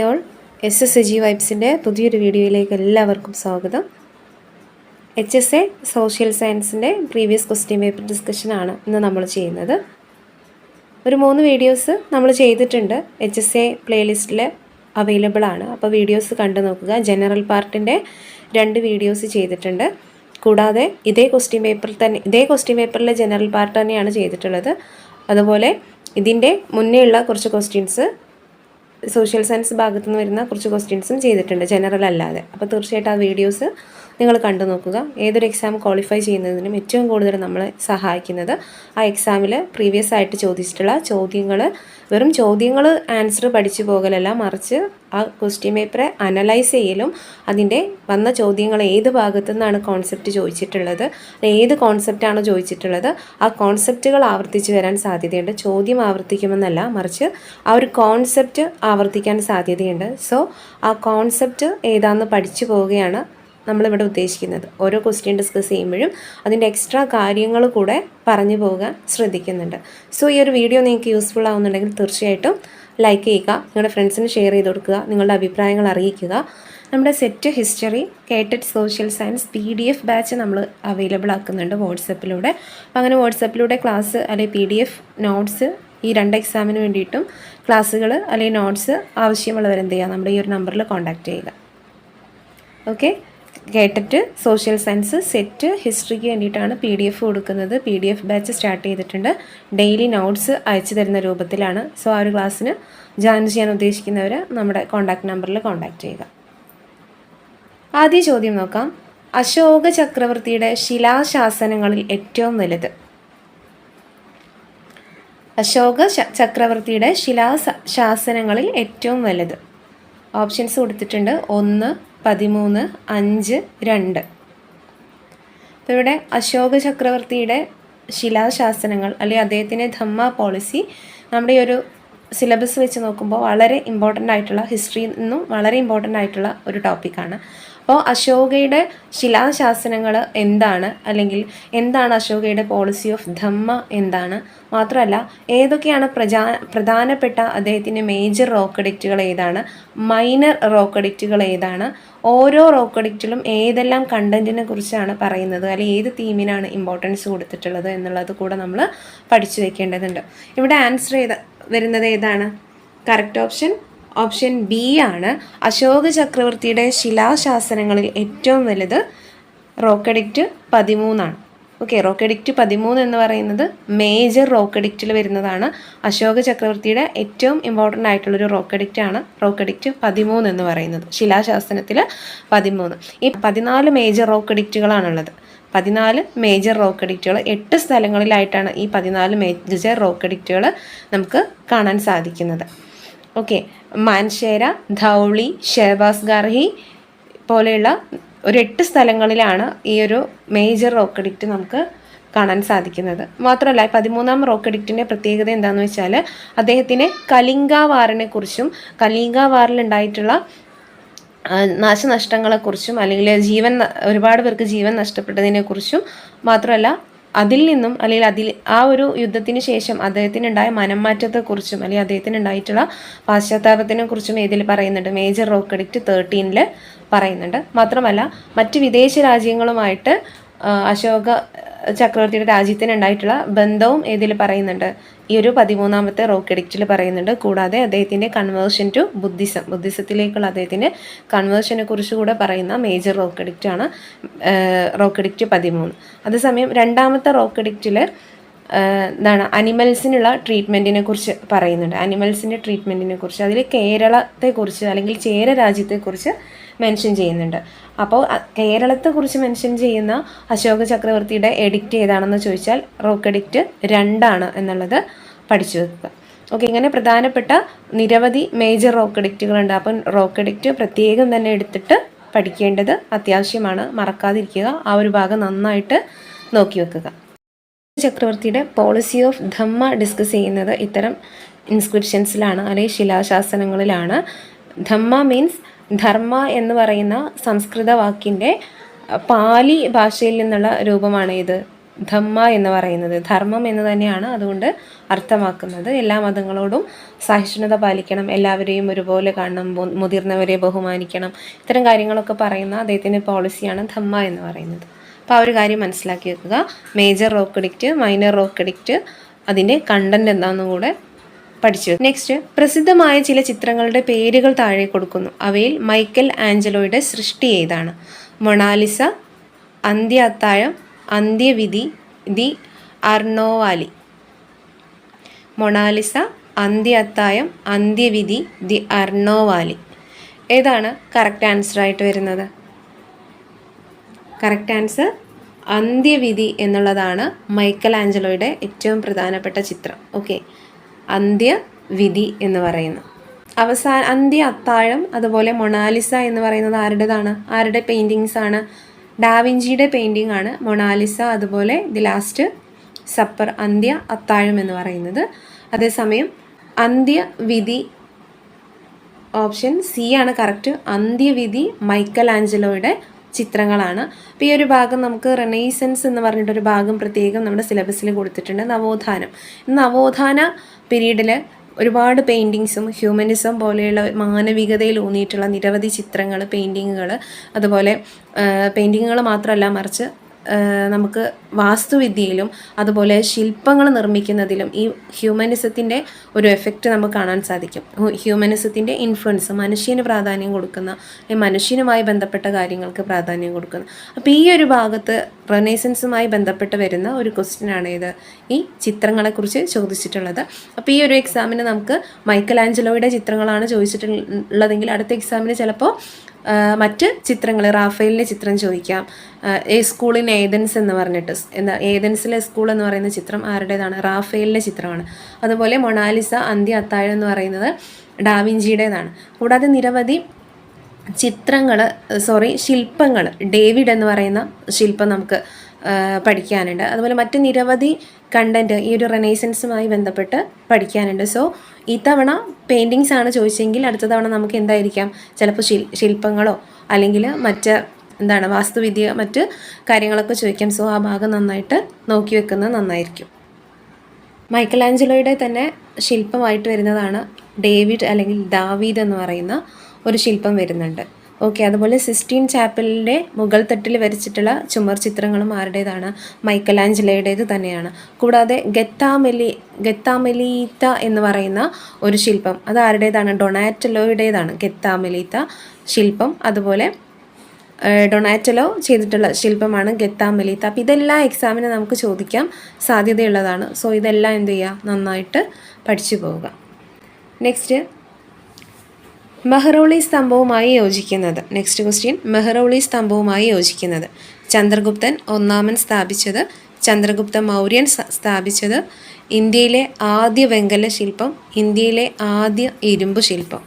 All SSG വൈബ്സിൻ്റെ പുതിയൊരു വീഡിയോയിലേക്ക് എല്ലാവർക്കും സ്വാഗതം. HSA സോഷ്യൽ സയൻസിൻ്റെ പ്രീവിയസ് ക്വസ്റ്റ്യൻ പേപ്പർ ഡിസ്കഷനാണ് ഇന്ന് നമ്മൾ ചെയ്യുന്നത്. ഒരു 3 വീഡിയോസ് നമ്മൾ ചെയ്തിട്ടുണ്ട്. HSA പ്ലേലിസ്റ്റിൽ അവൈലബിൾ ആണ്. അപ്പോൾ വീഡിയോസ് കണ്ടു നോക്കുക. ജനറൽ പാർട്ടിൻ്റെ 2 വീഡിയോസ് ചെയ്തിട്ടുണ്ട്. കൂടാതെ ഇതേ ക്വസ്റ്റ്യൻ പേപ്പറിലെ ജനറൽ പാർട്ട് തന്നെയാണ് ചെയ്തിട്ടുള്ളത്. അതുപോലെ ഇതിൻ്റെ മുന്നേ ഉള്ള കുറച്ച് ക്വസ്റ്റ്യൻസ് സോഷ്യൽ സയൻസ് ഭാഗത്തു നിന്ന് വരുന്ന കുറച്ച് ക്വസ്റ്റ്യൻസും ചെയ്തിട്ടുണ്ട്, ജനറൽ അല്ലാതെ. അപ്പോൾ തീർച്ചയായിട്ടും ആ വീഡിയോസ് നിങ്ങൾ കണ്ടു നോക്കുക. ഏതൊരു എക്സാം ക്വാളിഫൈ ചെയ്യുന്നതിനും ഏറ്റവും കൂടുതൽ നമ്മളെ സഹായിക്കുന്നത് ആ എക്സാമിൽ പ്രീവിയസ് ആയിട്ട് ചോദിച്ചിട്ടുള്ള ചോദ്യങ്ങൾ, വെറും ചോദ്യങ്ങൾ ആൻസർ പഠിച്ചു പോകലല്ല, മറിച്ച് ആ ക്വസ്റ്റ്യൻ പേപ്പറെ അനലൈസ് ചെയ്യലും അതിൻ്റെ വന്ന ചോദ്യങ്ങൾ ഏത് ഭാഗത്തു നിന്നാണ് കോൺസെപ്റ്റ് ചോദിച്ചിട്ടുള്ളത്, ഏത് കോൺസെപ്റ്റാണ് ചോദിച്ചിട്ടുള്ളത്, ആ കോൺസെപ്റ്റുകൾ ആവർത്തിച്ച് വരാൻ സാധ്യതയുണ്ട്. ചോദ്യം ആവർത്തിക്കുമെന്നല്ല, മറിച്ച് ആ ഒരു കോൺസെപ്റ്റ് ആവർത്തിക്കാൻ സാധ്യതയുണ്ട്. സോ ആ കോൺസെപ്റ്റ് ഏതാണെന്ന് പഠിച്ചു പോവുകയാണ് നമ്മളിവിടെ ഉദ്ദേശിക്കുന്നത്. ഓരോ ക്വസ്റ്റ്യൻ ഡിസ്കസ് ചെയ്യുമ്പോഴും അതിൻ്റെ എക്സ്ട്രാ കാര്യങ്ങൾ കൂടെ പറഞ്ഞു പോകാൻ ശ്രദ്ധിക്കുന്നുണ്ട്. സോ ഈ ഒരു വീഡിയോ നിങ്ങൾക്ക് യൂസ്ഫുൾ ആവുന്നുണ്ടെങ്കിൽ തീർച്ചയായിട്ടും ലൈക്ക് ചെയ്യുക, നിങ്ങളുടെ ഫ്രണ്ട്സിന് ഷെയർ ചെയ്ത് കൊടുക്കുക, നിങ്ങളുടെ അഭിപ്രായങ്ങൾ അറിയിക്കുക. നമ്മുടെ set history KTET social science PDF batch നമ്മൾ അവൈലബിൾ ആക്കുന്നുണ്ട് വാട്സപ്പിലൂടെ. അപ്പോൾ അങ്ങനെ വാട്സപ്പിലൂടെ ക്ലാസ് അല്ലെങ്കിൽ PDF നോട്ട്സ് ഈ 2 എക്സാമിന് വേണ്ടിയിട്ടും ക്ലാസ്സുകൾ അല്ലെങ്കിൽ നോട്ട്സ് ആവശ്യമുള്ളവരെന്ത് ചെയ്യുക, നമ്മുടെ ഈ ഒരു നമ്പറിൽ കോൺടാക്റ്റ് ചെയ്യുക. ഓക്കെ, കേട്ടിട്ട് സോഷ്യൽ സയൻസ് സെറ്റ് ഹിസ്റ്ററിക്ക് വേണ്ടിയിട്ടാണ് PDF കൊടുക്കുന്നത്. PDF ബാച്ച് സ്റ്റാർട്ട് ചെയ്തിട്ടുണ്ട്. ഡെയിലി നോട്ട്സ് അയച്ചു തരുന്ന രൂപത്തിലാണ്. സോ ആ ഒരു ക്ലാസ്സിന് ജോയിൻ ചെയ്യാൻ ഉദ്ദേശിക്കുന്നവർ നമ്മുടെ കോൺടാക്ട് നമ്പറിൽ കോൺടാക്ട് ചെയ്യുക. ആദ്യ ചോദ്യം നോക്കാം. അശോക ചക്രവർത്തിയുടെ ശിലാശാസനങ്ങളിൽ ഏറ്റവും വലുത്? അശോക ചക്രവർത്തിയുടെ ശിലാശാസനങ്ങളിൽ ഏറ്റവും വലുത് ഓപ്ഷൻസ് കൊടുത്തിട്ടുണ്ട്. 1, 13, 5, 2. അപ്പോൾ ഇവിടെ അശോക ചക്രവർത്തിയുടെ ശിലാശാസനങ്ങൾ അല്ലെങ്കിൽ അദ്ദേഹത്തിൻ്റെ ധമ്മ പോളിസി നമ്മുടെ ഈ ഒരു സിലബസ് വെച്ച് നോക്കുമ്പോൾ വളരെ ഇമ്പോർട്ടൻ്റ് ആയിട്ടുള്ള, ഹിസ്റ്ററിയിൽ നിന്നും വളരെ ഇമ്പോർട്ടൻ്റ് ആയിട്ടുള്ള ഒരു ടോപ്പിക്കാണ്. അപ്പോൾ അശോകയുടെ ശിലാശാസനങ്ങൾ എന്താണ്, അല്ലെങ്കിൽ എന്താണ് അശോകയുടെ പോളിസി ഓഫ് ധമ്മ എന്താണ്, മാത്രമല്ല ഏതൊക്കെയാണ് പ്രധാനപ്പെട്ട അദ്ദേഹത്തിൻ്റെ മേജർ റോക്ക് എഡിക്റ്റുകൾ ഏതാണ്, മൈനർ റോക്ക് എഡിക്റ്റുകൾ ഏതാണ്, ഓരോ റോക്ക് എഡിക്റ്റിലും ഏതെല്ലാം കണ്ടൻറ്റിനെ കുറിച്ചാണ് പറയുന്നത്, അല്ലെങ്കിൽ ഏത് തീമിനാണ് ഇമ്പോർട്ടൻസ് കൊടുത്തിട്ടുള്ളത് എന്നുള്ളത് കൂടെ നമ്മൾ പഠിച്ചു വെക്കേണ്ടതുണ്ട്. ഇവിടെ ആൻസർ വരുന്നത് ഏതാണ്? കറക്റ്റ് ഓപ്ഷൻ ബി ആണ്. അശോക ചക്രവർത്തിയുടെ ശിലാശാസനങ്ങളിൽ ഏറ്റവും വലുത് റോക്ക് എഡിക്റ്റ് 13 ആണ്. ഓക്കെ, റോക്ക് എഡിക്റ്റ് 13 എന്ന് പറയുന്നത് മേജർ റോക്ക് എഡിക്റ്റിൽ വരുന്നതാണ്. അശോക ചക്രവർത്തിയുടെ ഏറ്റവും ഇമ്പോർട്ടൻ്റ് ആയിട്ടുള്ളൊരു റോക്ക് എഡിക്റ്റ് ആണ് റോക്ക് എഡിക്റ്റ് 13 എന്ന് പറയുന്നത്. ശിലാശാസനത്തിൽ 13. ഈ 14 മേജർ റോക്ക് എഡിക്റ്റുകളാണുള്ളത്. 14 മേജർ റോക്ക് എഡിക്റ്റുകൾ 8 സ്ഥലങ്ങളിലായിട്ടാണ് ഈ 14 മേജർ റോക്ക് എഡിക്റ്റുകൾ നമുക്ക് കാണാൻ സാധിക്കുന്നത്. ഓക്കെ, മാൻഷേര, ധൗളി, ഷെഹബാസ് ഗാർഹി പോലെയുള്ള ഒരു 8 സ്ഥലങ്ങളിലാണ് ഈ ഒരു മേജർ റോക്ക് എഡിക്റ്റ് നമുക്ക് കാണാൻ സാധിക്കുന്നത്. മാത്രമല്ല 13ാം റോക്ക് എഡിക്റ്റിൻ്റെ പ്രത്യേകത എന്താണെന്ന് വെച്ചാൽ അദ്ദേഹത്തിന് കലിംഗ വാറിനെ കുറിച്ചും കലിംഗ വാറിലുണ്ടായിട്ടുള്ള നാശനഷ്ടങ്ങളെക്കുറിച്ചും അല്ലെങ്കിൽ ഒരുപാട് പേർക്ക് ജീവൻ നഷ്ടപ്പെട്ടതിനെക്കുറിച്ചും, മാത്രമല്ല അതിൽ നിന്നും അല്ലെങ്കിൽ ആ ഒരു യുദ്ധത്തിന് ശേഷം അദ്ദേഹത്തിനുണ്ടായ മനംമാറ്റത്തെക്കുറിച്ചും അല്ലെങ്കിൽ അദ്ദേഹത്തിന് ഉണ്ടായിട്ടുള്ള പാശ്ചാത്താപത്തിനെ കുറിച്ചും ഇതിൽ പറയുന്നുണ്ട്. മേജർ റോക്ക് എഡിക്റ്റ് 13 പറയുന്നുണ്ട്. മാത്രമല്ല മറ്റ് വിദേശ രാജ്യങ്ങളുമായിട്ട് അശോക ചക്രവർത്തിയുടെ രാജ്യത്തിനുണ്ടായിട്ടുള്ള ബന്ധവും ഇതിൽ പറയുന്നുണ്ട്. ഈ ഒരു 13ാമത്തെ റോക്ക് എഡിക്റ്റിൽ പറയുന്നുണ്ട്. കൂടാതെ അദ്ദേഹത്തിൻ്റെ കൺവേർഷൻ ടു ബുദ്ധിസത്തിലേക്കുള്ള അദ്ദേഹത്തിൻ്റെ കൺവേർഷനെ കുറിച്ച് കൂടെ പറയുന്ന മേജർ റോക്ക് എഡിക്റ്റ് ആണ് റോക്ക് എഡിക്റ്റ് 13. അതേസമയം 2ാമത്തെ റോക്ക് എഡിക്റ്റിൽ അനിമൽസിനുള്ള ട്രീറ്റ്മെൻറ്റിനെ കുറിച്ച് പറയുന്നുണ്ട്. അനിമൽസിൻ്റെ ട്രീറ്റ്മെൻറ്റിനെ കുറിച്ച് അതിൽ കേരളത്തെക്കുറിച്ച് അല്ലെങ്കിൽ ചേര രാജ്യത്തെക്കുറിച്ച് മെൻഷൻ ചെയ്യുന്നുണ്ട്. അപ്പോൾ കേരളത്തെക്കുറിച്ച് മെൻഷൻ ചെയ്യുന്ന അശോക ചക്രവർത്തിയുടെ എഡിക്റ്റ് ഏതാണെന്ന് ചോദിച്ചാൽ റോക്ക് എഡിക്റ്റ് 2 ആണ് എന്നുള്ളത് പഠിച്ചു വെക്കുക. ഓക്കെ, ഇങ്ങനെ പ്രധാനപ്പെട്ട നിരവധി മേജർ റോക്ക് എഡിക്റ്റുകളുണ്ട്. അപ്പം റോക്ക് എഡിക്റ്റ് പ്രത്യേകം തന്നെ എടുത്തിട്ട് പഠിക്കേണ്ടത് അത്യാവശ്യമാണ്. മറക്കാതിരിക്കുക, ആ ഒരു ഭാഗം നന്നായിട്ട് നോക്കി വെക്കുക. ചക്രവർത്തിയുടെ പോളിസി ഓഫ് ധമ്മ ഡിസ്കസ് ചെയ്യുന്നത് ഇത്തരം ഇൻസ്ക്രിപ്ഷൻസിലാണ് അല്ലെങ്കിൽ ശിലാശാസനങ്ങളിലാണ്. ധമ്മ മീൻസ് ധർമ്മ എന്ന് പറയുന്ന സംസ്കൃത വാക്കിൻ്റെ പാലി ഭാഷയിൽ നിന്നുള്ള രൂപമാണ് ഇത് ധമ്മ എന്ന് പറയുന്നത് ധർമ്മം എന്ന് തന്നെയാണ് അതുകൊണ്ട് അർത്ഥമാക്കുന്നത്. എല്ലാ മതങ്ങളോടും സഹിഷ്ണുത പാലിക്കണം, എല്ലാവരെയും ഒരുപോലെ കാണണം, മുതിർന്നവരെ ബഹുമാനിക്കണം, ഇത്തരം കാര്യങ്ങളൊക്കെ പറയുന്ന അദ്ദേഹത്തിൻ്റെ പോളിസിയാണ് ധമ്മ എന്ന് പറയുന്നത്. അപ്പോൾ ആ ഒരു കാര്യം മനസ്സിലാക്കി വെക്കുക. Major rock edict, minor rock edict, അതിൻ്റെ കണ്ടന്റ് എന്താണെന്നും കൂടെ പഠിച്ചു. നെക്സ്റ്റ്, പ്രസിദ്ധമായ ചില ചിത്രങ്ങളുടെ പേരുകൾ താഴെ കൊടുക്കുന്നു. അവയിൽ മൈക്കൽ ആഞ്ചലോയുടെ സൃഷ്ടി ഏതാണ്? മൊണാലിസ, അന്ത്യ അത്താഴം, അന്ത്യവിധി, ദി അർണോവാലി. മൊണാലിസ, അന്ത്യ അത്താഴം, അന്ത്യവിധി, ദി അർണോവാലി. ഏതാണ് കറക്റ്റ് ആൻസർ ആയിട്ട് വരുന്നത്? കറക്റ്റ് ആൻസർ അന്ത്യവിധി എന്നുള്ളതാണ് മൈക്കൽ ആഞ്ചലോയുടെ ഏറ്റവും പ്രധാനപ്പെട്ട ചിത്രം. ഓക്കെ, അന്ത്യവിധി എന്ന് പറയുന്നു. അന്ത്യ അത്താഴം അതുപോലെ മൊണാലിസ എന്ന് പറയുന്നത് ആരുടേതാണ്? ആരുടെ പെയിൻറ്റിങ്സ് ആണ്? ഡാവിഞ്ചിയുടെ പെയിൻറ്റിംഗ് ആണ് മൊണാലിസ, അതുപോലെ ദി ലാസ്റ്റ് സപ്പർ, അന്ത്യ അത്താഴം എന്ന് പറയുന്നത്. അതേസമയം അന്ത്യവിധി ഓപ്ഷൻ സി ആണ് കറക്റ്റ്. അന്ത്യവിധി മൈക്കൽ ആഞ്ചലോയുടെ ചിത്രങ്ങളാണ്. അപ്പോൾ ഈ ഒരു ഭാഗം നമുക്ക് റെനൈസൻസ് എന്ന് പറഞ്ഞിട്ടൊരു ഭാഗം പ്രത്യേകം നമ്മുടെ സിലബസിൽ കൊടുത്തിട്ടുണ്ട്. നവോത്ഥാനം. നവോത്ഥാന പീരീഡിൽ ഒരുപാട് പെയിൻറ്റിങ്സും ഹ്യൂമനിസം പോലെയുള്ള മാനവികതയിൽ ഊന്നിയിട്ടുള്ള നിരവധി ചിത്രങ്ങൾ, പെയിൻറ്റിങ്ങുകൾ, അതുപോലെ പെയിൻറ്റിങ്ങുകൾ മാത്രമല്ല മറിച്ച് നമുക്ക് വാസ്തുവിദ്യയിലും അതുപോലെ ശില്പങ്ങൾ നിർമ്മിക്കുന്നതിലും ഈ ഹ്യൂമനിസത്തിൻ്റെ ഒരു എഫക്റ്റ് നമുക്ക് കാണാൻ സാധിക്കും. ഹ്യൂമനിസത്തിൻ്റെ ഇൻഫ്ലുവൻസ്, മനുഷ്യന് പ്രാധാന്യം കൊടുക്കുന്ന, മനുഷ്യനുമായി ബന്ധപ്പെട്ട കാര്യങ്ങൾക്ക് പ്രാധാന്യം കൊടുക്കുന്ന. അപ്പോൾ ഈ ഒരു ഭാഗത്ത് റെനൈസൻസുമായി ബന്ധപ്പെട്ട് വരുന്ന ഒരു ക്വസ്റ്റ്യനാണ് ഇത്, ഈ ചിത്രങ്ങളെക്കുറിച്ച് ചോദിച്ചിട്ടുള്ളത്. അപ്പോൾ ഈ ഒരു എക്സാമിന് നമുക്ക് മൈക്കൽ ആഞ്ചലോയുടെ ചിത്രങ്ങളാണ് ചോദിച്ചിട്ടുള്ളതെങ്കിൽ അടുത്ത എക്സാമിന് ചിലപ്പോൾ മറ്റ് ചിത്രങ്ങൾ, റാഫേലിൻ്റെ ചിത്രം ചോദിക്കാം. എ സ്കൂൾ ഇൻ ഏതൻസ് എന്ന് പറഞ്ഞിട്ട്, ഏതൻസിലെ സ്കൂൾ എന്ന് പറയുന്ന ചിത്രം ആരുടേതാണ്? റാഫേലിൻ്റെ ചിത്രമാണ്. അതുപോലെ മൊണാലിസ, അന്ത്യ അത്താഴം എന്ന് പറയുന്നത് ഡാവിഞ്ചിയുടേതാണ്. കൂടാതെ നിരവധി ശില്പങ്ങൾ, ഡേവിഡ് എന്ന് പറയുന്ന ശില്പം നമുക്ക് പഠിക്കാനുണ്ട്. അതുപോലെ മറ്റ് നിരവധി കണ്ടൻറ്റ് ഈ ഒരു റെനൈസൻസുമായി ബന്ധപ്പെട്ട് പഠിക്കാനുണ്ട്. സോ ഇത്തവണ പെയിൻറ്റിങ്സ് ആണ് ചോദിച്ചെങ്കിൽ അടുത്ത തവണ നമുക്ക് എന്തായിരിക്കാം, ചിലപ്പോൾ ശില്പങ്ങളോ അല്ലെങ്കിൽ മറ്റ് വാസ്തുവിദ്യ, മറ്റ് കാര്യങ്ങളൊക്കെ ചോദിക്കാം. സോ ആ ഭാഗം നന്നായിട്ട് നോക്കി വെക്കുന്നത് നന്നായിരിക്കും. മൈക്കൽ ആഞ്ചലോയുടെ തന്നെ ശില്പമായിട്ട് വരുന്നതാണ് ഡേവിഡ് അല്ലെങ്കിൽ ദാവീദ് എന്ന് പറയുന്ന ഒരു ശില്പം വരുന്നുണ്ട്. ഓക്കെ, അതുപോലെ സിസ്റ്റീൻ ചാപ്പലിൻ്റെ മുകൾ തട്ടിൽ വരച്ചിട്ടുള്ള ചുമർ ചിത്രങ്ങളും ആരുടേതാണ്? മൈക്കൽ ആഞ്ചലോയുടേത് തന്നെയാണ്. കൂടാതെ ഗത്താമെലീത്ത എന്ന് പറയുന്ന ഒരു ശില്പം, അത് ആരുടേതാണ്? ഡൊണാറ്റലോയുടേതാണ് ഗത്താമെലീത്ത ശില്പം. അതുപോലെ ഡൊണാറ്റലോ ചെയ്തിട്ടുള്ള ശില്പമാണ് ഗത്താമെലീത്ത. അപ്പോൾ ഇതെല്ലാം എക്സാമിന് നമുക്ക് ചോദിക്കാൻ സാധ്യതയുള്ളതാണ്. സോ ഇതെല്ലാം എന്ത് ചെയ്യുക, നന്നായിട്ട് പഠിച്ചു പോവുക. നെക്സ്റ്റ്, മെഹ്റൗളി സ്തംഭവുമായി യോജിക്കുന്നത്. നെക്സ്റ്റ് ക്വസ്റ്റ്യൻ, മെഹ്റൗളി സ്തംഭവുമായി യോജിക്കുന്നത്. ചന്ദ്രഗുപ്തൻ ഒന്നാമൻ സ്ഥാപിച്ചത്, ചന്ദ്രഗുപ്ത മൗര്യൻ സ്ഥാപിച്ചത്, ഇന്ത്യയിലെ ആദ്യ വെങ്കല ശില്പം, ഇന്ത്യയിലെ ആദ്യ ഇരുമ്പ് ശില്പം.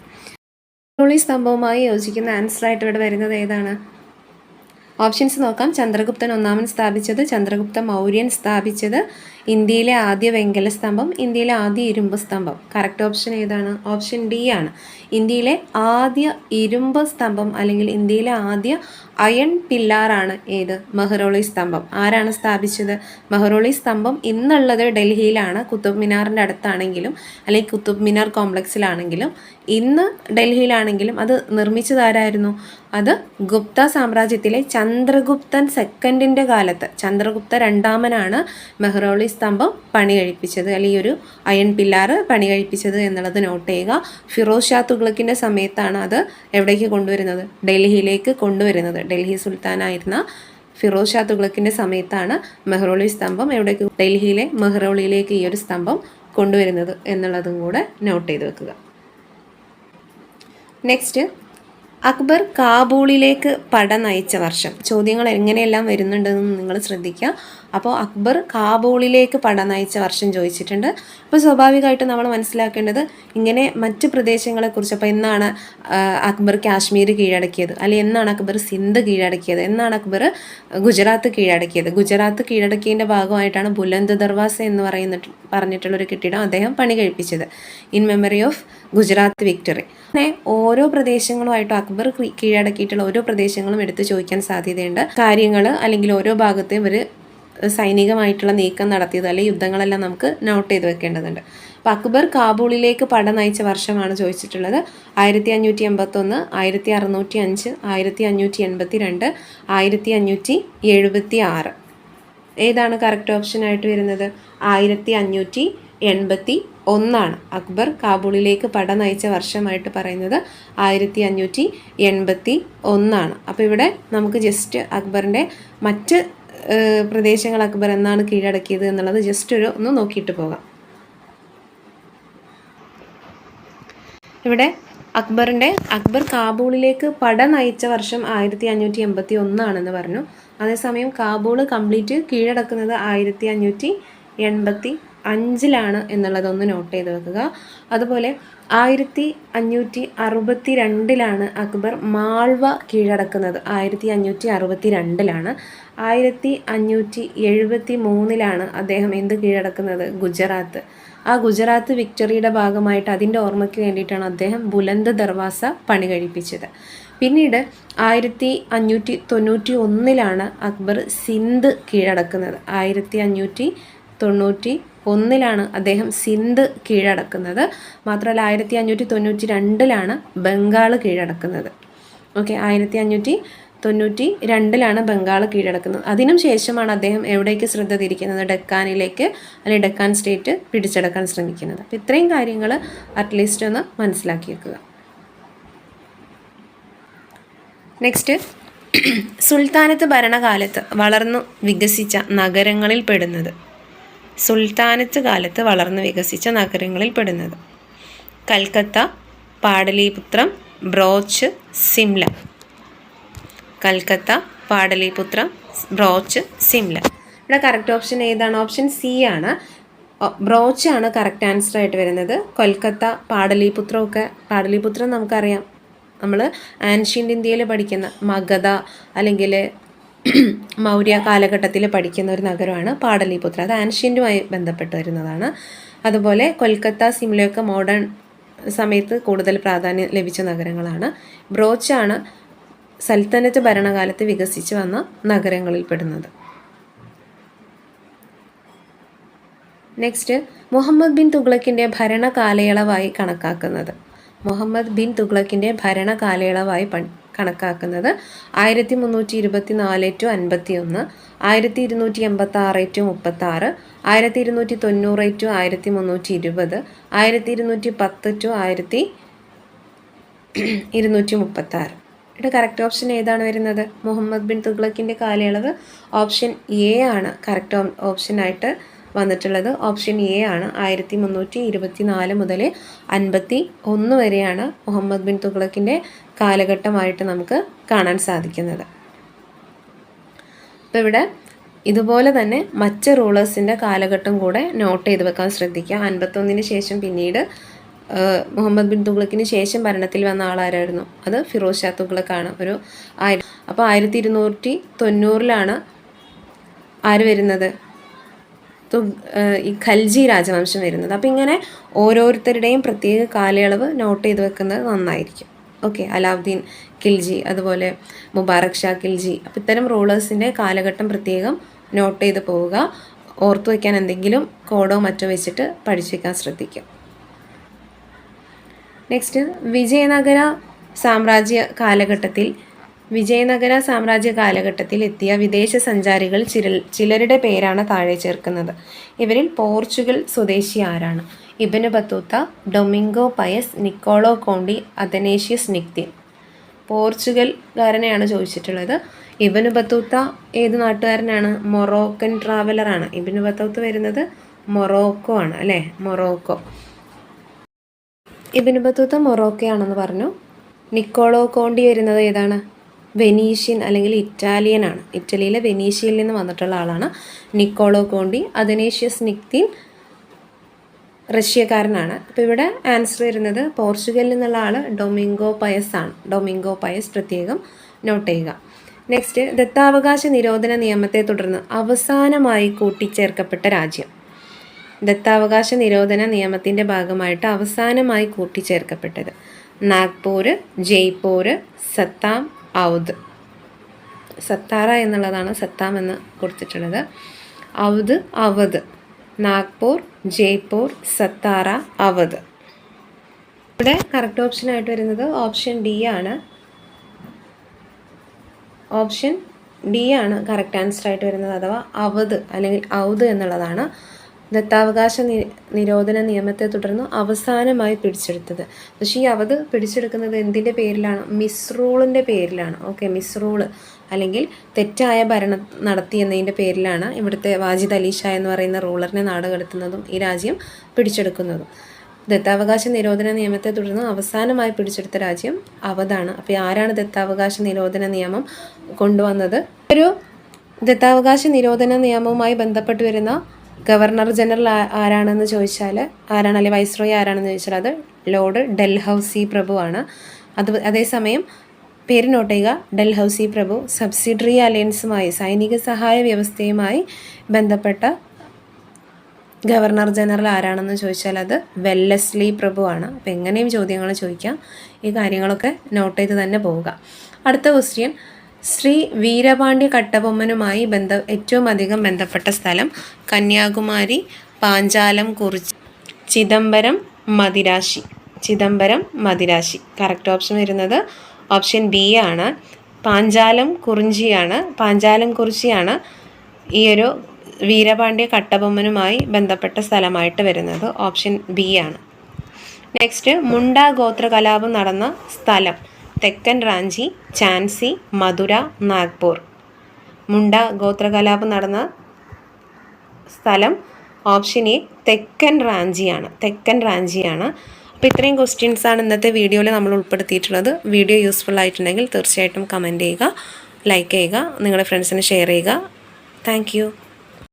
മെഹ്റൗളി സ്തംഭവുമായി യോജിക്കുന്ന ആൻസർ ആയിട്ട് ഇവിടെ വരുന്നത് ഏതാണ്? ഓപ്ഷൻസ് നോക്കാം. ചന്ദ്രഗുപ്തൻ ഒന്നാമൻ സ്ഥാപിച്ചത്, ചന്ദ്രഗുപ്ത മൗര്യൻ സ്ഥാപിച്ചത്, ഇന്ത്യയിലെ ആദ്യ വെങ്കല സ്തംഭം, ഇന്ത്യയിലെ ആദ്യ ഇരുമ്പ് സ്തംഭം. കറക്റ്റ് ഓപ്ഷൻ ഏതാണ്? ഓപ്ഷൻ ഡി ആണ്. ഇന്ത്യയിലെ ആദ്യ ഇരുമ്പ് സ്തംഭം അല്ലെങ്കിൽ ഇന്ത്യയിലെ ആദ്യ അയൺ പില്ലാറാണ് ഏത്? മെഹ്റൗളി സ്തംഭം. ആരാണ് സ്ഥാപിച്ചത്? മെഹ്റൗളി സ്തംഭം ഇന്നുള്ളത് ഡൽഹിയിലാണ്, കുത്തുബ് മിനാറിൻ്റെ അടുത്താണെങ്കിലും അല്ലെങ്കിൽ കുത്തുബ് മിനാർ കോംപ്ലക്സിലാണെങ്കിലും, ഇന്ന് ഡൽഹിയിലാണെങ്കിലും അത് നിർമ്മിച്ചതാരായിരുന്നു? അത് ഗുപ്ത സാമ്രാജ്യത്തിലെ ചന്ദ്രഗുപ്തൻ സെക്കൻഡിൻ്റെ കാലത്ത്, ചന്ദ്രഗുപ്ത രണ്ടാമനാണ് മെഹ്റൗളി സ്തംഭം പണി കഴിപ്പിച്ചത്, അല്ലെങ്കിൽ ഒരു അയൺ പില്ലാറ് പണി കഴിപ്പിച്ചത് എന്നുള്ളത് നോട്ട് ചെയ്യുക. ഫിറോസ് ഷാ തുഗ്ലക്കിൻ്റെ സമയത്താണ് അത് എവിടേക്ക് കൊണ്ടുവരുന്നത്? ഡൽഹിയിലേക്ക് കൊണ്ടുവരുന്നത്. ഡൽഹി സുൽത്താനായിരുന്ന ഫിറോസ് ഷാ തുഗ്ലക്കിൻ്റെ സമയത്താണ് മെഹ്റൗളി സ്തംഭം എവിടേക്ക്, ഡൽഹിയിലെ മെഹ്റൗളിയിലേക്ക് ഈ ഒരു സ്തംഭം കൊണ്ടുവരുന്നത് എന്നുള്ളതും കൂടെ നോട്ട് ചെയ്ത് വെക്കുക. നെക്സ്റ്റ്, അക്ബർ കാബൂളിലേക്ക് പട നയിച്ച വർഷം. ചോദ്യങ്ങൾ എങ്ങനെയെല്ലാം വരുന്നുണ്ടെന്ന് നിങ്ങൾ ശ്രദ്ധിക്കുക. അപ്പോൾ അക്ബർ കാബൂളിലേക്ക് പട നയിച്ച വർഷം ചോദിച്ചിട്ടുണ്ട്. അപ്പോൾ സ്വാഭാവികമായിട്ടും നമ്മൾ മനസ്സിലാക്കേണ്ടത് ഇങ്ങനെ മറ്റ് പ്രദേശങ്ങളെക്കുറിച്ച്, അപ്പോൾ എന്നാണ് അക്ബർ കാശ്മീർ കീഴടക്കിയത്, അല്ലെങ്കിൽ എന്നാണ് അക്ബർ സിന്ധ് കീഴടക്കിയത്, എന്നാണ് അക്ബർ ഗുജറാത്ത് കീഴടക്കിയത്. ഗുജറാത്ത് കീഴടക്കിയതിൻ്റെ ഭാഗമായിട്ടാണ് ബുലന്ദ് ദർവാസ എന്ന് പറഞ്ഞിട്ടുള്ളൊരു കെട്ടിടം അദ്ദേഹം പണി കഴിപ്പിച്ചത്, in memory of Gujarat victory. അങ്ങനെ ഓരോ പ്രദേശങ്ങളുമായിട്ടും അക്ബർ കീഴടക്കിയിട്ടുള്ള ഓരോ പ്രദേശങ്ങളും എടുത്ത് ചോദിക്കാൻ സാധ്യതയുണ്ട്. കാര്യങ്ങൾ അല്ലെങ്കിൽ ഓരോ ഭാഗത്തെ ഒരു സൈനികമായിട്ടുള്ള നീക്കം നടത്തിയത്, അല്ലെങ്കിൽ യുദ്ധങ്ങളെല്ലാം നമുക്ക് നോട്ട് ചെയ്ത് വെക്കേണ്ടതുണ്ട്. അപ്പോൾ അക്ബർ കാബൂളിലേക്ക് പട നയിച്ച വർഷമാണ് ചോദിച്ചിട്ടുള്ളത്. 1581, 1605, 1582, 1576. ഏതാണ് കറക്റ്റ് ഓപ്ഷൻ ആയിട്ട് വരുന്നത്? 1581 അക്ബർ കാബൂളിലേക്ക് പട നയിച്ച വർഷമായിട്ട് പറയുന്നത് 1581. അപ്പോൾ ഇവിടെ നമുക്ക് ജസ്റ്റ് അക്ബറിൻ്റെ മറ്റ് പ്രദേശങ്ങൾ അക്ബർ എന്നാണ് കീഴടക്കിയത് എന്നുള്ളത് ജസ്റ്റ് ഒന്ന് നോക്കിയിട്ട് പോകാം. ഇവിടെ അക്ബർ കാബൂളിലേക്ക് പട നയിച്ച വർഷം 1581 പറഞ്ഞു. അതേസമയം കാബൂൾ കംപ്ലീറ്റ് കീഴടക്കുന്നത് 1585 എന്നുള്ളതൊന്ന് നോട്ട് ചെയ്ത് വെക്കുക. അതുപോലെ 1562 അക്ബർ മാൾവ കീഴടക്കുന്നത്. 1562 1573 അദ്ദേഹം എന്ത് കീഴടക്കുന്നത്? ഗുജറാത്ത്. ആ ഗുജറാത്ത് വിക്ടറിയുടെ ഭാഗമായിട്ട് അതിൻ്റെ ഓർമ്മയ്ക്ക് വേണ്ടിയിട്ടാണ് അദ്ദേഹം ബുലന്ദ് ദർവാസ പണി കഴിപ്പിച്ചത്. പിന്നീട് 1591 അക്ബർ സിന്ധ് കീഴടക്കുന്നത്. 1591 അദ്ദേഹം സിന്ധ് കീഴടക്കുന്നത്. മാത്രമല്ല 1592 ബംഗാൾ കീഴടക്കുന്നത്. ഓക്കെ, 1592 ബംഗാൾ കീഴടക്കുന്നത്. അതിനും ശേഷമാണ് അദ്ദേഹം എവിടേക്ക് ശ്രദ്ധ തിരിക്കുന്നത്? ഡെക്കാനിലേക്ക്, അല്ലെങ്കിൽ ഡെക്കാൻ സ്റ്റേറ്റ് പിടിച്ചെടുക്കാൻ ശ്രമിക്കുന്നത്. അപ്പോൾ ഇത്രയും കാര്യങ്ങൾ അറ്റ്ലീസ്റ്റ് ഒന്ന് മനസ്സിലാക്കി വെക്കുക. നെക്സ്റ്റ്, സുൽത്താനത്ത് ഭരണകാലത്ത് വളർന്നു വികസിച്ച നഗരങ്ങളിൽ പെടുന്നത്. സുൽത്താനത്ത് കാലത്ത് വളർന്നു വികസിച്ച നഗരങ്ങളിൽ പെടുന്നത് കൽക്കത്ത, പാടലീപുത്രം, ബ്രോച്ച്, സിംല. കൽക്കത്ത, പാടലീപുത്രം, ബ്രോച്ച്, സിംല. ഇവിടെ കറക്റ്റ് ഓപ്ഷൻ ഏതാണ്? ഓപ്ഷൻ സി ആണ്. ബ്രോച്ച് ആണ് കറക്റ്റ് ആൻസർ ആയിട്ട് വരുന്നത്. കൊൽക്കത്ത, പാടലീപുത്രം നമുക്കറിയാം, നമ്മൾ ആൻഷ്യൻ്റ് ഇന്ത്യയിൽ പഠിക്കുന്ന മഗധ അല്ലെങ്കിൽ മൗര്യ കാലഘട്ടത്തിൽ പഠിക്കുന്ന ഒരു നഗരമാണ് പാടലീപുത്ര. അത് ആൻഷ്യൻ്റുമായി ബന്ധപ്പെട്ട് വരുന്നതാണ്. അതുപോലെ കൊൽക്കത്ത, സിംലയൊക്കെ മോഡേൺ സമയത്ത് കൂടുതൽ പ്രാധാന്യം ലഭിച്ച നഗരങ്ങളാണ്. ബ്രോച്ചാണ് സൽത്തനത്ത് ഭരണകാലത്ത് വികസിച്ച് വന്ന നഗരങ്ങളിൽ പെടുന്നത്. നെക്സ്റ്റ്, മുഹമ്മദ് ബിൻ തുഗ്ലക്കിൻ്റെ ഭരണ കാലയളവായി കണക്കാക്കുന്നത്. മുഹമ്മദ് ബിൻ തുഗ്ലക്കിൻ്റെ ഭരണ കാലയളവായി കണക്കാക്കുന്നത് 1324 to 51, 1286 to 36, 1290 to 1320, 1210 to 1236. ഇവിടെ കറക്റ്റ് ഓപ്ഷൻ ഏതാണ് വരുന്നത്? മുഹമ്മദ് ബിൻ തുഗ്ലക്കിൻ്റെ കാലയളവ് ഓപ്ഷൻ എ ആണ് കറക്റ്റ് ഓപ്ഷനായിട്ട് വന്നിട്ടുള്ളത്. ഓപ്ഷൻ എ ആണ്. 1324 മുതൽ 51 വരെയാണ് മുഹമ്മദ് ബിൻ തുഗ്ലക്കിൻ്റെ കാലഘട്ടമായിട്ട് നമുക്ക് കാണാൻ സാധിക്കുന്നത്. അപ്പോൾ ഇവിടെ ഇതുപോലെ തന്നെ മറ്റ് റൂളേഴ്സിൻ്റെ കാലഘട്ടം കൂടെ നോട്ട് ചെയ്ത് വെക്കാൻ ശ്രദ്ധിക്കുക. 51 ശേഷം പിന്നീട് മുഹമ്മദ് ബിൻ തുഗ്ലക്കിന് ശേഷം ഭരണത്തിൽ വന്ന ആളാരായിരുന്നു? അത് ഫിറോസ് ഷാ തുഗ്ലക്കാണ്. അപ്പോൾ 1290 ആര് വരുന്നത്? ഈ ഖൽജി രാജവംശം വരുന്നത്. അപ്പോൾ ഇങ്ങനെ ഓരോരുത്തരുടെയും പ്രത്യേക കാലയളവ് നോട്ട് ചെയ്ത് വെക്കുന്നത് നന്നായിരിക്കും. ഓക്കെ, അലാവുദ്ദീൻ ഖിൽജി, അതുപോലെ മുബാറക് ഷാ ഖിൽജി. അപ്പോൾ ഇത്തരം റൂളേഴ്സിൻ്റെ കാലഘട്ടം പ്രത്യേകം നോട്ട് ചെയ്ത് പോവുക. ഓർത്തു വയ്ക്കാൻ എന്തെങ്കിലും കോഡോ മറ്റോ വെച്ചിട്ട് പഠിച്ചു വയ്ക്കാൻ ശ്രദ്ധിക്കുക. നെക്സ്റ്റ്, വിജയനഗര സാമ്രാജ്യ കാലഘട്ടത്തിൽ എത്തിയ വിദേശ സഞ്ചാരികൾ ചിലരുടെ പേരാണ് താഴെ ചേർക്കുന്നത്. ഇവരിൽ പോർച്ചുഗൽ സ്വദേശി ആരാണ്? Ibn Battuta, Domingo Paes, Niccolo Conti, Athanasius Nikitin. പോർച്ചുഗൽകാരനെയാണ് ചോദിച്ചിട്ടുള്ളത്. ഇബ്നു ബത്തൂത്ത ഏത് നാട്ടുകാരനാണ്? മൊറോക്കൻ ട്രാവലറാണ്. ഇബ്നു ബത്തൂത്ത വരുന്നത് മൊറോക്കോ ആണ് അല്ലേ? മൊറോക്കോ. ഇബ്നു ബത്തൂത്ത മൊറോക്കോ ആണെന്ന് പറഞ്ഞു. നിക്കോളോ കോണ്ടി വരുന്നത് ഏതാണ്? വെനീഷ്യൻ അല്ലെങ്കിൽ ഇറ്റാലിയൻ ആണ്. ഇറ്റലിയിലെ വെനീഷ്യയിൽ നിന്ന് വന്നിട്ടുള്ള ആളാണ് നിക്കോളോ കോണ്ടി. അഥനേഷ്യസ് നിക്തിൻ റഷ്യക്കാരനാണ്. അപ്പോൾ ഇവിടെ ആൻസർ വരുന്നത് പോർച്ചുഗലിൽ നിന്നുള്ള ആൾ ഡൊമിംഗോ പയസ് ആണ്. ഡൊമിംഗോ പയസ് പ്രത്യേകം നോട്ട് ചെയ്യുക. നെക്സ്റ്റ്, ദത്താവകാശ നിരോധന നിയമത്തെ തുടർന്ന് അവസാനമായി കൂട്ടിച്ചേർക്കപ്പെട്ട രാജ്യം. ദത്താവകാശ നിരോധന നിയമത്തിൻ്റെ ഭാഗമായിട്ട് അവസാനമായി കൂട്ടിച്ചേർക്കപ്പെട്ടത് നാഗ്പൂർ, ജയ്പൂർ, സത്താം, ഔദ്. സത്താറ എന്നുള്ളതാണ് സത്താം എന്ന് കൊടുത്തിട്ടുള്ളത്. ഔദ്, അവധ്. നാഗ്പൂർ, ജയ്പൂർ, സത്താറ, അവധ്. ഇവിടെ കറക്റ്റ് ഓപ്ഷനായിട്ട് വരുന്നത് ഓപ്ഷൻ ഡി ആണ്. ഓപ്ഷൻ ഡി ആണ് കറക്റ്റ് ആൻസർ ആയിട്ട് വരുന്നത്, അഥവാ അവധ് അല്ലെങ്കിൽ ഔദ് എന്നുള്ളതാണ് ദത്താവകാശ നിരോധന നിയമത്തെ തുടർന്ന് അവസാനമായി പിടിച്ചെടുത്തത്. പക്ഷേ ഈ അവധ് പിടിച്ചെടുക്കുന്നത് എന്തിൻ്റെ പേരിലാണ്? മിസ്റൂളിൻ്റെ പേരിലാണ്. ഓക്കെ, മിസ്റൂൾ അല്ലെങ്കിൽ തെറ്റായ ഭരണം നടത്തിയെന്നതിൻ്റെ പേരിലാണ് ഇവിടുത്തെ വാജിദ് അലി ഷാ എന്ന് പറയുന്ന റൂളറിനെ നാടുകടത്തുന്നതും ഈ രാജ്യം പിടിച്ചെടുക്കുന്നതും. ദത്താവകാശ നിരോധന നിയമത്തെ തുടർന്ന് അവസാനമായി പിടിച്ചെടുത്ത രാജ്യം അവധാണ്. അപ്പോൾ ആരാണ് ദത്താവകാശ നിരോധന നിയമം കൊണ്ടുവന്നത്? ഒരു ദത്താവകാശ നിരോധന നിയമവുമായി ബന്ധപ്പെട്ട് വരുന്ന ഗവർണർ ജനറൽ ആരാണെന്ന് ചോദിച്ചാൽ അല്ലെങ്കിൽ വൈസ്രോയി ആരാണെന്ന് ചോദിച്ചാൽ അത് ലോർഡ് ഡൽഹൌസി പ്രഭു ആണ്. അതേസമയം പേര് നോട്ട് ചെയ്യുക, ഡൽഹൌസി പ്രഭു സബ്സിഡറി അലയൻസുമായി സൈനിക സഹായ വ്യവസ്ഥയുമായി ബന്ധപ്പെട്ട ഗവർണർ ജനറൽ ആരാണെന്ന് ചോദിച്ചാൽ അത് വെല്ലസ്ലി പ്രഭു ആണ്. അപ്പോൾ എങ്ങനെയും ചോദ്യങ്ങൾ ചോദിക്കാം, ഈ കാര്യങ്ങളൊക്കെ നോട്ട് ചെയ്ത് തന്നെ പോവുക. അടുത്ത ക്വസ്റ്റ്യൻ, ശ്രീ വീരപാണ്ഡ്യ കട്ടബൊമ്മനുമായി ഏറ്റവും അധികം ബന്ധപ്പെട്ട സ്ഥലം കന്യാകുമാരി, പാഞ്ചാലം കുറിച്ചി, ചിദംബരം, മദിരാശി. ചിദംബരം, മദിരാശി. കറക്റ്റ് ഓപ്ഷൻ വരുന്നത് ഓപ്ഷൻ ബി ആണ്. പാഞ്ചാലം കുറിച്ചിയാണ് ഈ ഒരു വീരപാണ്ഡ്യ കട്ടബൊമ്മനുമായി ബന്ധപ്പെട്ട സ്ഥലമായിട്ട് വരുന്നത്. ഓപ്ഷൻ ബി ആണ്. നെക്സ്റ്റ്, മുണ്ട ഗോത്ര കലാപം നടന്ന സ്ഥലം തെക്കൻ റാഞ്ചി, ഝാൻസി, മധുര, നാഗ്പൂർ. മുണ്ട ഗോത്ര കലാപം നടന്ന സ്ഥലം ഓപ്ഷൻ എ തെക്കൻ റാഞ്ചിയാണ്. അപ്പോൾ ഇത്രയും ക്വസ്റ്റ്യൻസാണ് ഇന്നത്തെ വീഡിയോയിൽ നമ്മൾ ഉൾപ്പെടുത്തിയിട്ടുള്ളത്. വീഡിയോ യൂസ്ഫുൾ ആയിട്ടുണ്ടെങ്കിൽ തീർച്ചയായിട്ടും കമൻറ്റ് ചെയ്യുക, ലൈക്ക് ചെയ്യുക, നിങ്ങളുടെ ഫ്രണ്ട്സിന് ഷെയർ ചെയ്യുക. താങ്ക്